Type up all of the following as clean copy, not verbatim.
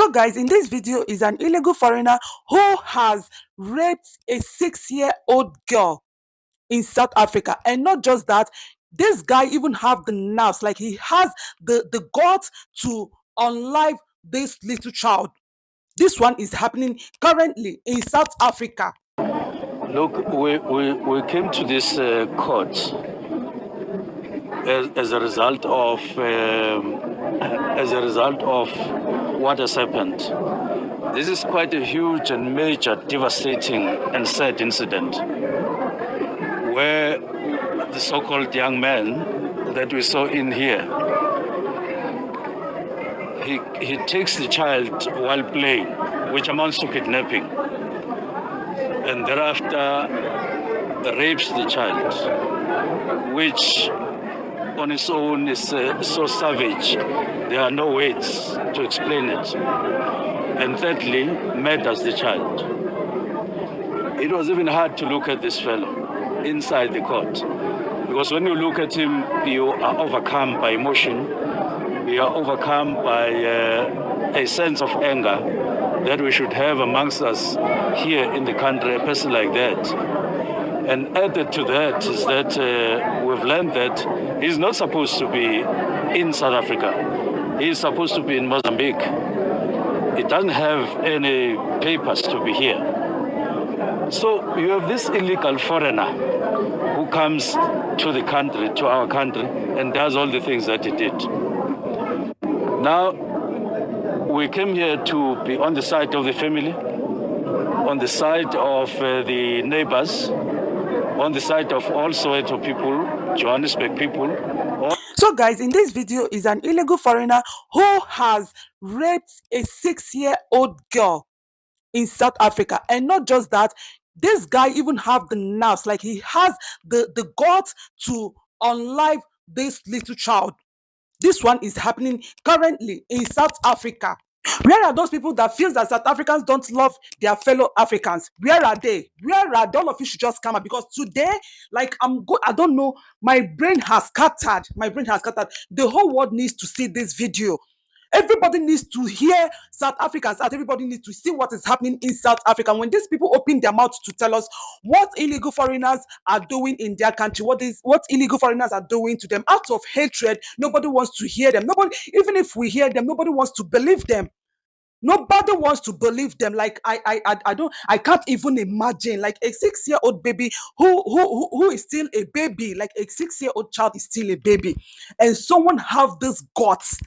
So guys, in this video is an illegal foreigner who has raped a 6-year-old girl in South Africa. And not just that, this guy even have the nerves, like he has the guts to unlive this little child. This one is happening currently in South Africa. Look, we came to this court as a result of what has happened. This is quite a huge and major, devastating and sad incident where the so-called young man that we saw in here, he takes the child while playing, which amounts to kidnapping, and thereafter rapes the child, which on its own is so savage. There are no words to explain it. And thirdly, murders the child. It was even hard to look at this fellow inside the court, because when you look at him, you are overcome by emotion. You are overcome by a sense of anger that we should have amongst us here in the country, a person like that. And added to that is that we've learned that he's not supposed to be in South Africa. He's supposed to be in Mozambique. He doesn't have any papers to be here. So you have this illegal foreigner who comes to the country, to our country, and does all the things that he did. Now, we came here to be on the side of the family, on the side of the neighbors, on the side of all Soweto people, Johannesburg people. So guys, in this video is an illegal foreigner who has raped a 6-year-old girl in South Africa. And not just that, this guy even have the nerves, like he has the guts to unlive this little child. This one is happening currently in South Africa. Where are those people that feels that South Africans don't love their fellow Africans? Where are they? Where are they? All of you should just come out, because today, like, I don't know, my brain has scattered. My brain has scattered. The whole world needs to see this video. Everybody needs to hear South Africans out. Everybody needs to see what is happening in South Africa. When these people open their mouths to tell us what illegal foreigners are doing in their country, what illegal foreigners are doing to them out of hatred, nobody wants to hear them. Nobody, even if we hear them, nobody wants to believe them. Nobody wants to believe them. Like I can't even imagine, like, a 6-year-old baby who is still a baby, like a 6-year-old child is still a baby, and someone have this guts,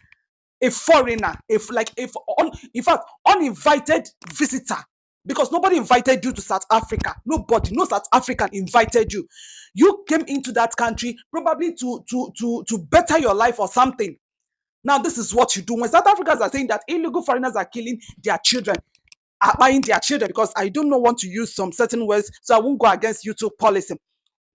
a foreigner, in fact, uninvited visitor, because nobody invited you to South Africa. Nobody, no South African invited you. You came into that country probably to better your life or something. Now this is what you do. When South Africans are saying that illegal foreigners are killing their children, are buying their children, because I do not want to use some certain words, so I won't go against YouTube policy.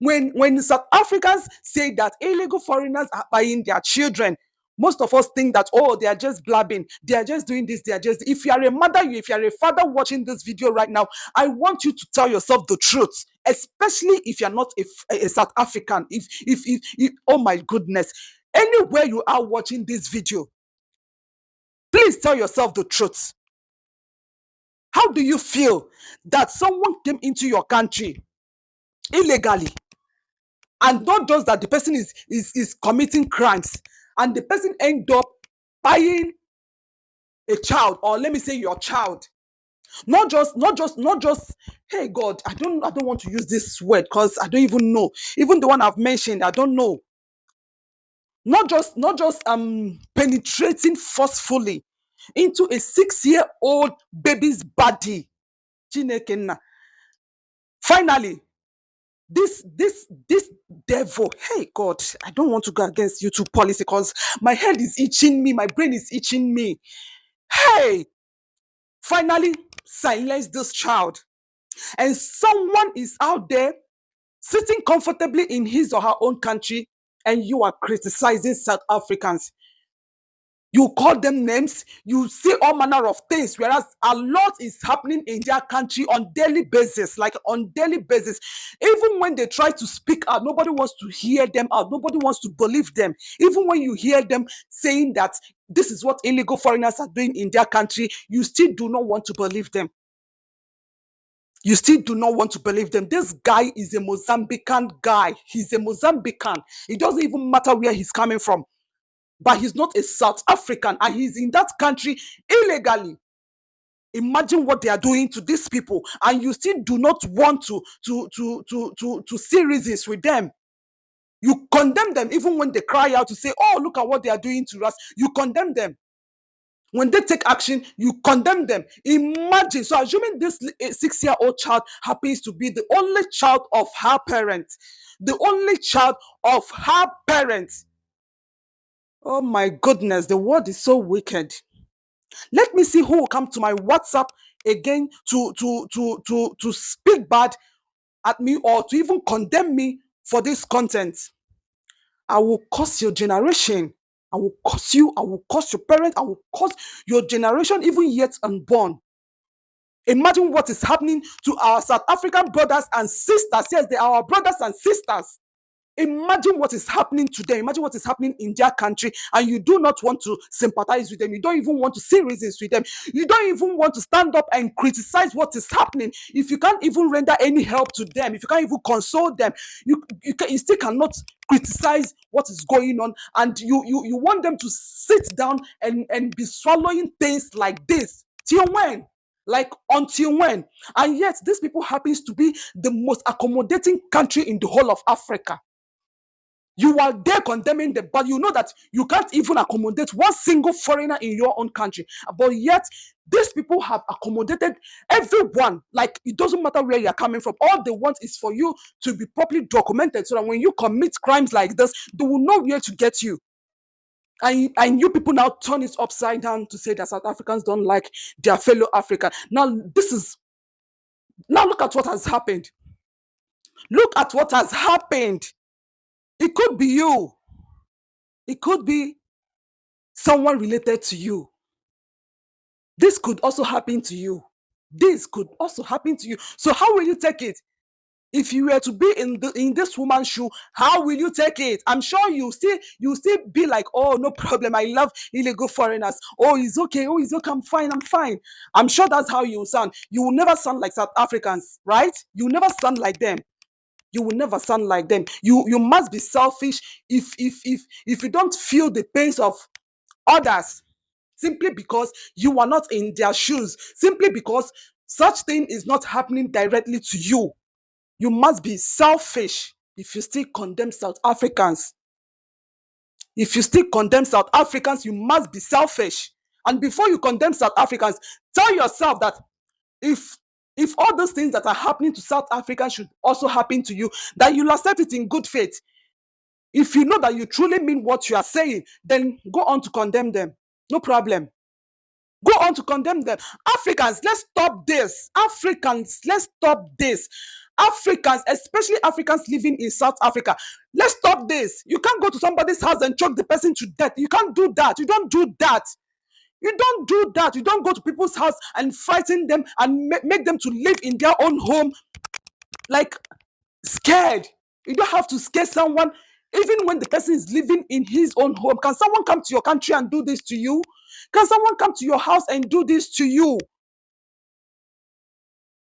When South Africans say that illegal foreigners are buying their children, most of us think that, oh, they are just blabbing, they are just doing this, they are just. If you are a mother, if you are a father watching this video right now, I want you to tell yourself the truth, especially if you are not a South African. If oh my goodness, anywhere you are watching this video, please tell yourself the truth. How do you feel that someone came into your country illegally, and not just that, the person is committing crimes, and the person end up buying a child, or let me say your child? Not just, hey God, I don't want to use this word, because I don't even know. Even the one I've mentioned, I don't know. Not just penetrating forcefully into a 6-year-old baby's body. Finally, this devil, hey God, I don't want to go against YouTube policy, because my head is itching me, my brain is itching me. Hey, finally silence this child, and someone is out there sitting comfortably in his or her own country, and you are criticizing South Africans. You call them names, you say all manner of things, whereas a lot is happening in their country on daily basis, like on daily basis. Even when they try to speak out, nobody wants to hear them out. Nobody wants to believe them. Even when you hear them saying that this is what illegal foreigners are doing in their country, you still do not want to believe them. You still do not want to believe them. This guy is a Mozambican guy. He's a Mozambican. It doesn't even matter where he's coming from. But he's not a South African, and he's in that country illegally. Imagine what they are doing to these people, and you still do not want to see reasons with them. You condemn them even when they cry out to say, "Oh, look at what they are doing to us." You condemn them. When they take action, you condemn them. Imagine. So, assuming this 6-year-old child happens to be the only child of her parents, the only child of her parents. Oh my goodness, the world is so wicked. Let me see who will come to my WhatsApp again to speak bad at me or to even condemn me for this content. I will curse your generation. I will curse you. I will curse your parents. I will curse your generation, even yet unborn. Imagine what is happening to our South African brothers and sisters. Yes, they are our brothers and sisters. Imagine what is happening to them. Imagine what is happening in their country, and you do not want to sympathize with them. You don't even want to see reasons with them. You don't even want to stand up and criticize what is happening. If you can't even render any help to them, if you can't even console them, you still cannot criticize what is going on, and you want them to sit down and be swallowing things like this. Till when? Like until when? And yet these people happens to be the most accommodating country in the whole of Africa. You are there condemning them, but you know that you can't even accommodate one single foreigner in your own country. But yet, these people have accommodated everyone. Like, it doesn't matter where you're coming from. All they want is for you to be properly documented so that when you commit crimes like this, they will know where to get you. And you people now turn it upside down to say that South Africans don't like their fellow African. Now look at what has happened. Look at what has happened. It could be you. It could be someone related to you. This could also happen to you. This could also happen to you. So how will you take it? If you were to be in this woman's shoe, how will you take it? I'm sure you still be like, oh, no problem. I love illegal foreigners. Oh, it's okay. Oh, it's okay. I'm fine. I'm fine. I'm sure that's how you sound. You will never sound like South Africans, right? You will never sound like them. You will never sound like them. You must be selfish if you don't feel the pains of others, simply because you are not in their shoes, simply because such thing is not happening directly to you. You must be selfish if you still condemn South Africans. If you still condemn South Africans, you must be selfish. And before you condemn South Africans, tell yourself that if all those things that are happening to South Africans should also happen to you, that you'll accept it in good faith. If you know that you truly mean what you are saying, then go on to condemn them. No problem. Go on to condemn them. Africans, let's stop this. Africans, let's stop this. Africans, especially Africans living in South Africa, let's stop this. You can't go to somebody's house and choke the person to death. You can't do that. You don't do that. You don't do that. You don't go to people's house and frighten them and make them to live in their own home like scared. You don't have to scare someone even when the person is living in his own home. Can someone come to your country and do this to you? Can someone come to your house and do this to you?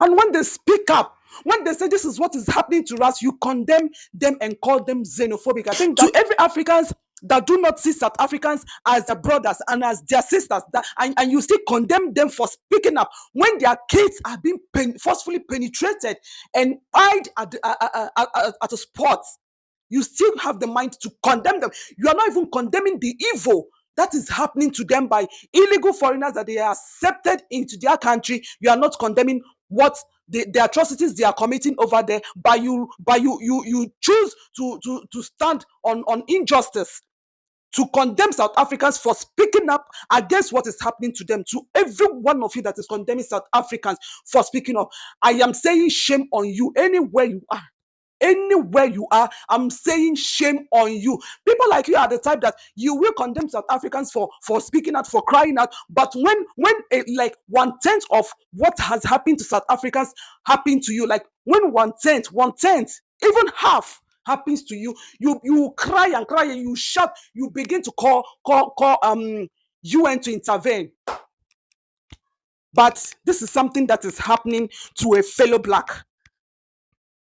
And when they speak up, when they say this is what is happening to us, you condemn them and call them xenophobic. I think that to every Africans that do not see South Africans as their brothers and as their sisters, and you still condemn them for speaking up when their kids are being forcefully penetrated and eyed at a spot, you still have the mind to condemn them. You are not even condemning the evil that is happening to them by illegal foreigners that they are accepted into their country. You are not condemning what the atrocities they are committing over there, but you choose to stand on injustice, to condemn South Africans for speaking up against what is happening to them. To every one of you that is condemning South Africans for speaking up, I am saying shame on you anywhere you are. Anywhere you are, I'm saying shame on you. People like you are the type that you will condemn South Africans for speaking out, for crying out. But when like 1/10 of what has happened to South Africans happened to you, like when 1/10, even half happens to you, you cry and cry and you shout, you begin to call UN to intervene. But this is something that is happening to a fellow black,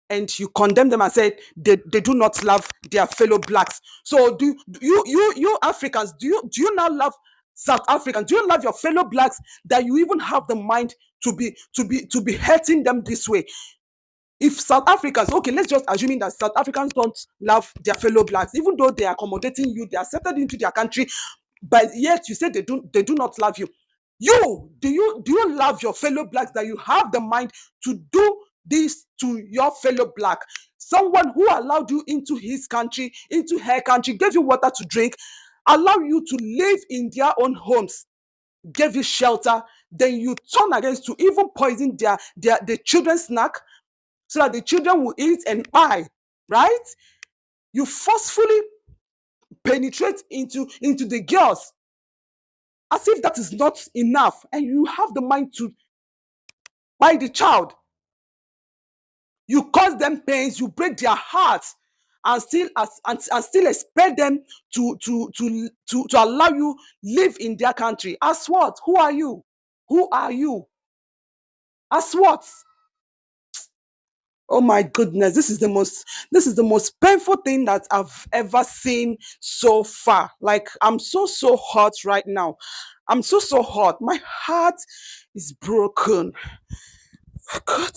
and you condemn them and say they do not love their fellow blacks. So do you Africans, do you now love South Africans? Do you love your fellow blacks that you even have the mind to be hurting them this way? If South Africans, okay, let's just assuming that South Africans don't love their fellow blacks, even though they are accommodating you, they are accepted into their country, but yet you say they do not love you. Do you love your fellow blacks that you have the mind to do this to your fellow black? Someone who allowed you into his country, into her country, gave you water to drink, allow you to live in their own homes, gave you shelter, then you turn against to even poison the children's snack so that the children will eat and buy, right? You forcefully penetrate into the girls as if that is not enough, and you have the mind to buy the child. You cause them pains, you break their hearts, and still expect them to allow you live in their country. As what? Who are you? Who are you? As what? Oh my goodness, this is the most painful thing that I've ever seen so far. Like, I'm so hot right now. I'm so hot. My heart is broken. God.